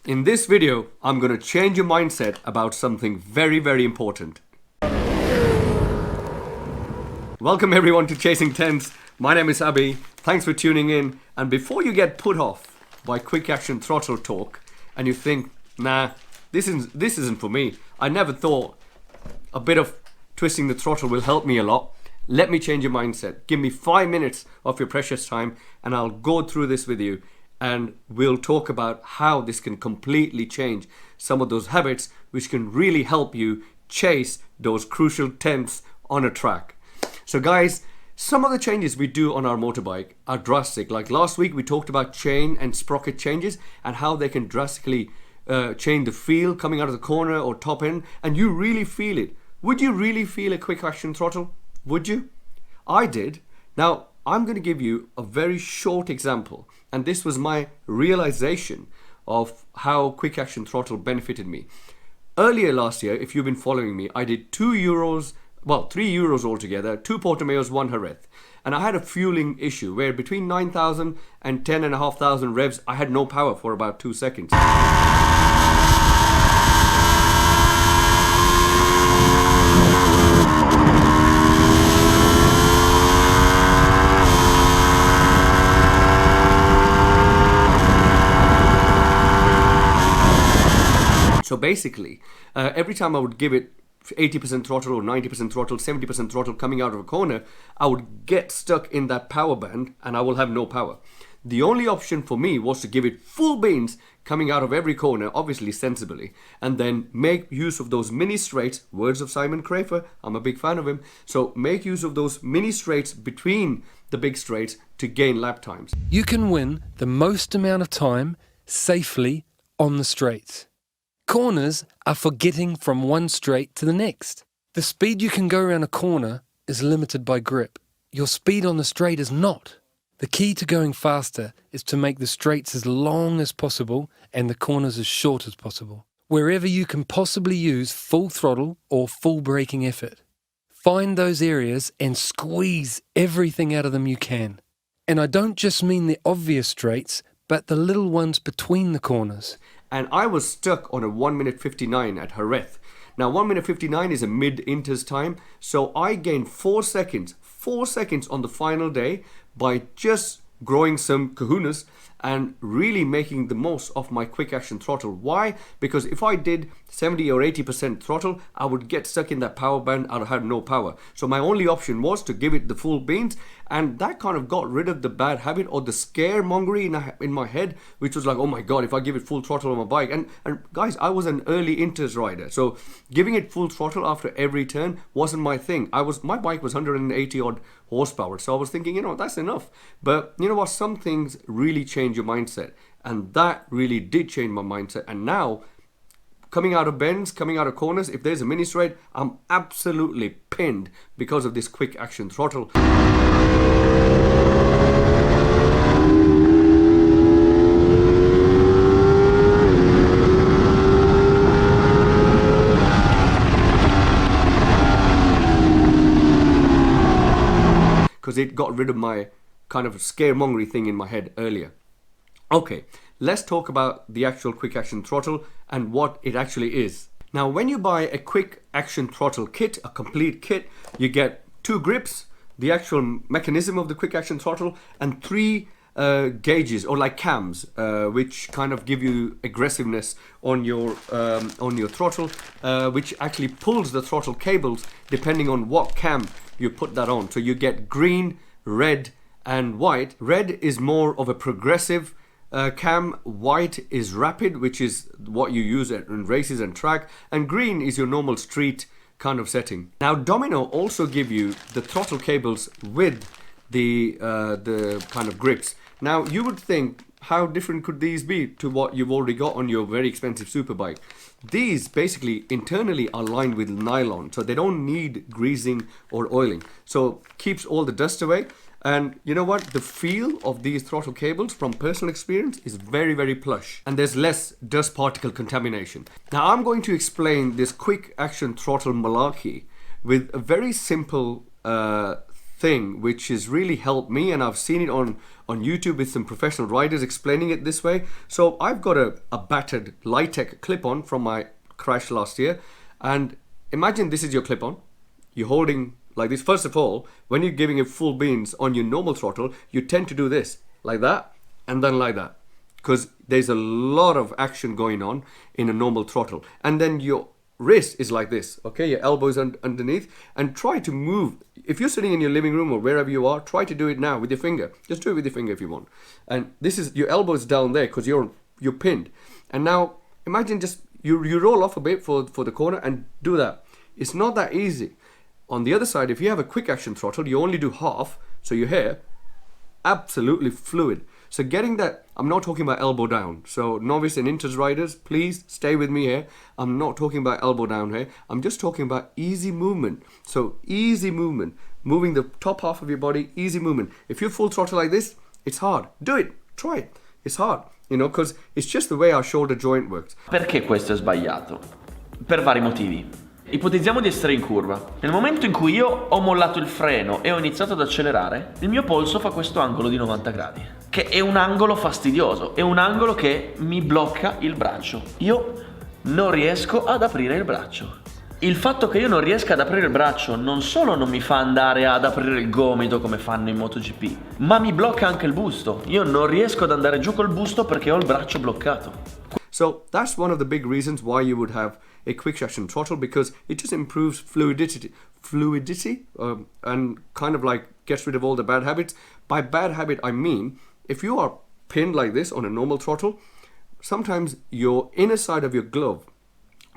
In this video, I'm going to change your mindset about something very, very important. Welcome everyone to Chasing Tens. My name is Abhi. Thanks for tuning in. And before you get put off by quick action throttle talk and you think, nah, this isn't for me. I never thought a bit of twisting the throttle will help me a lot. Let me change your mindset. Give me 5 minutes of your precious time and I'll go through this with you. And we'll talk about how this can completely change some of those habits which can really help you chase those crucial tenths on a track. So guys, some of the changes we do on our motorbike are drastic. Like last week we talked about chain and sprocket changes and how they can drastically change the feel coming out of the corner or top end, and you really feel it. Would you really feel a quick action throttle? Would you? I did. Now I'm going to give you a very short example, and this was my realization of how quick action throttle benefited me. Earlier last year, if you've been following me, I did 3 euros altogether, 2 Portimeos, 1 Jerez. And I had a fueling issue where between 9,000 and 10,500 revs, I had no power for about 2 seconds. So basically, every time I would give it 80% throttle or 90% throttle, 70% throttle coming out of a corner, I would get stuck in that power band and I will have no power. The only option for me was to give it full beans coming out of every corner, obviously sensibly, and then make use of those mini straights, words of Simon Crafer, I'm a big fan of him, so make use of those mini straights between the big straights to gain lap times. You can win the most amount of time safely on the straights. Corners are for getting from one straight to the next. The speed you can go around a corner is limited by grip. Your speed on the straight is not. The key to going faster is to make the straights as long as possible and the corners as short as possible, wherever you can possibly use full throttle or full braking effort. Find those areas and squeeze everything out of them you can. And I don't just mean the obvious straights, but the little ones between the corners. And I was stuck on a 1 minute 59 at Jerez. Now 1 minute 59 is a mid-inters time, so I gained 4 seconds on the final day by just growing some kahunas and really making the most of my quick action throttle. Why? Because if I did 70 or 80% throttle, I would get stuck in that power band. I had no power. So my only option was to give it the full beans, and that kind of got rid of the bad habit or the scaremongery in my head, which was like, oh my god, if I give it full throttle on my bike. And guys, I was an early inters rider, so giving it full throttle after every turn wasn't my thing. My bike was 180 odd horsepower, so I was thinking, that's enough. But you know what, some things really change your mindset, and that really did change my mindset. And now, coming out of bends, coming out of corners, if there's a mini straight, I'm absolutely pinned because of this quick action throttle. Because it got rid of my kind of scaremongery thing in my head earlier. Okay, let's talk about the actual quick action throttle and what it actually is. Now, when you buy a quick action throttle kit, a complete kit, you get 2 grips, the actual mechanism of the quick action throttle, and 3 gauges or like cams, which kind of give you aggressiveness on your throttle, which actually pulls the throttle cables depending on what cam you put that on. So you get green, red, and white. Red is more of a progressive cam, white is rapid, which is what you use in races and track, and green is your normal street kind of setting. Now Domino also give you the throttle cables with the kind of grips. Now you would think, how different could these be to what you've already got on your very expensive superbike? These basically internally are lined with nylon, so they don't need greasing or oiling, so keeps all the dust away. And you know what? The feel of these throttle cables from personal experience is very, very plush, and there's less dust particle contamination. Now I'm going to explain this quick action throttle malarkey with a very simple thing which has really helped me, and I've seen it on YouTube with some professional riders explaining it this way. So I've got a battered Litec clip-on from my crash last year, and imagine this is your clip-on. You're holding like this. First of all, when you're giving it full beans on your normal throttle, you tend to do this, like that, and then like that, because there's a lot of action going on in a normal throttle. And then your wrist is like this, okay? Your elbows underneath, and try to move. If you're sitting in your living room or wherever you are, try to do it now with your finger. Just do it with your finger if you want. And this is your elbows down there because you're pinned. And now imagine just you roll off a bit for the corner and do that. It's not that easy. On the other side, if you have a quick action throttle, you only do half, so your hair absolutely fluid. So getting that, I'm not talking about elbow down. So novice and inters riders, please stay with me here. I'm not talking about elbow down here. I'm just talking about easy movement. So easy movement, moving the top half of your body, easy movement. If you full throttle like this, it's hard. Do it, try it. It's hard, because it's just the way our shoulder joint works. Perché questo è sbagliato? Per vari motivi. Ipotizziamo di essere in curva. Nel momento in cui io ho mollato il freno e ho iniziato ad accelerare, il mio polso fa questo angolo di 90 gradi, che è un angolo fastidioso, è un angolo che mi blocca il braccio. Io non riesco ad aprire il braccio. Il fatto che io non riesca ad aprire il braccio non solo non mi fa andare ad aprire il gomito come fanno in MotoGP, ma mi blocca anche il busto. Io non riesco ad andare giù col busto perché ho il braccio bloccato. So that's one of the big reasons why you would have a quick action throttle, because it just improves fluidity, and kind of like gets rid of all the bad habits. By bad habit, I mean if you are pinned like this on a normal throttle, sometimes your inner side of your glove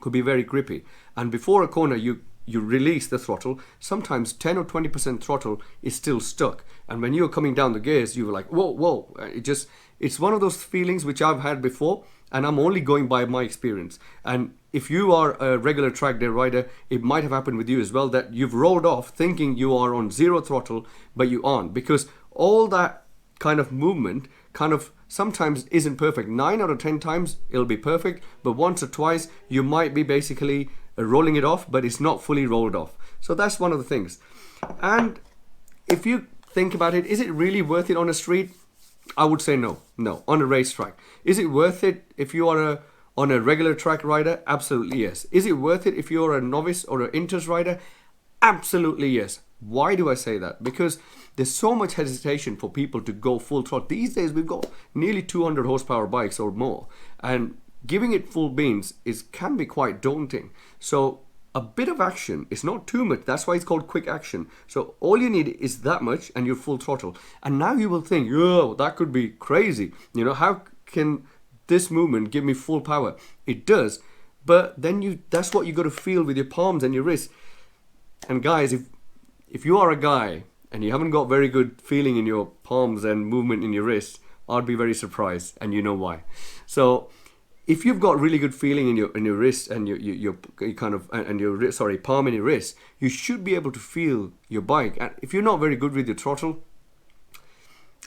could be very grippy, and before a corner you release the throttle, sometimes 10 or 20% throttle is still stuck, and when you're coming down the gears you're like whoa. It's one of those feelings which I've had before, and I'm only going by my experience. And if you are a regular track day rider, it might have happened with you as well, that you've rolled off thinking you are on zero throttle, but you aren't, because all that kind of movement kind of sometimes isn't perfect. 9 out of 10 times it'll be perfect, but once or twice you might be basically rolling it off, but it's not fully rolled off. So that's one of the things. And if you think about it, is it really worth it on a street? I would say no. On a racetrack. Is it worth it if you are on a regular track rider? Absolutely yes. Is it worth it if you're a novice or an inters rider? Absolutely yes. Why do I say that? Because there's so much hesitation for people to go full throttle. These days we've got nearly 200 horsepower bikes or more, and giving it full beans can be quite daunting. So a bit of action is not too much. That's why it's called quick action. So all you need is that much and you're full throttle. And now you will think, oh, that could be crazy. How can this movement give me full power? It does. But then that's what you got to feel with your palms and your wrists. And guys, if you are a guy and you haven't got very good feeling in your palms and movement in your wrists, I'd be very surprised, and you know why. So if you've got really good feeling in your wrist and your kind of and your wrist, palm and your wrist, you should be able to feel your bike. And if you're not very good with your throttle,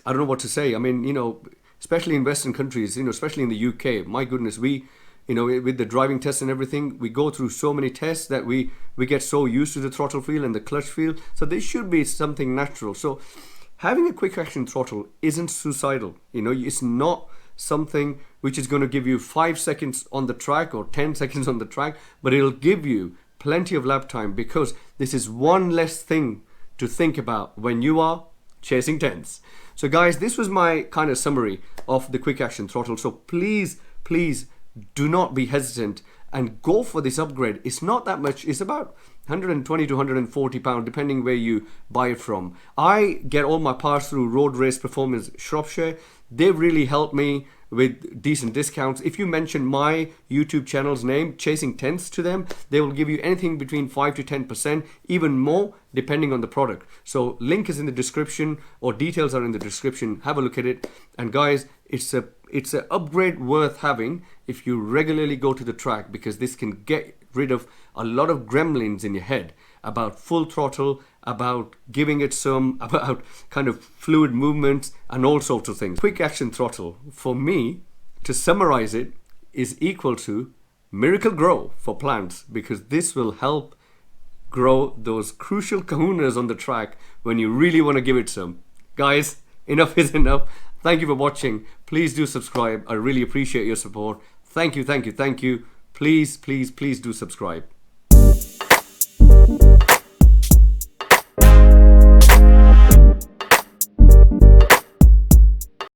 I don't know what to say. I mean, especially in Western countries, especially in the UK, my goodness, we, with the driving tests and everything, we go through so many tests that we get so used to the throttle feel and the clutch feel. So there should be something natural. So having a quick action throttle isn't suicidal. It's not something which is going to give you 5 seconds on the track or 10 seconds on the track, but it'll give you plenty of lap time, because this is one less thing to think about when you are chasing tens. So guys, this was my kind of summary of the quick action throttle. So please do not be hesitant and go for this upgrade. It's not that much. It's about 120 to 140 pounds depending where you buy it from. I get all my parts through Road Race Performance Shropshire. They really helped me with decent discounts. If you mention my YouTube channel's name, Chasing Tents, to them, they will give you anything between 5 to 10%, even more depending on the product. So link is in the description, or details are in the description. Have a look at it. And guys, it's an upgrade worth having if you regularly go to the track, because this can get rid of a lot of gremlins in your head about full throttle, about giving it about kind of fluid movements and all sorts of things. Quick action throttle, for me, to summarize it, is equal to Miracle Grow for plants, because this will help grow those crucial kahunas on the track when you really want to give it some. Guys, enough is enough. Thank you for watching. Please do subscribe. I really appreciate your support. Thank you, thank you, thank you. Please, please, please do subscribe.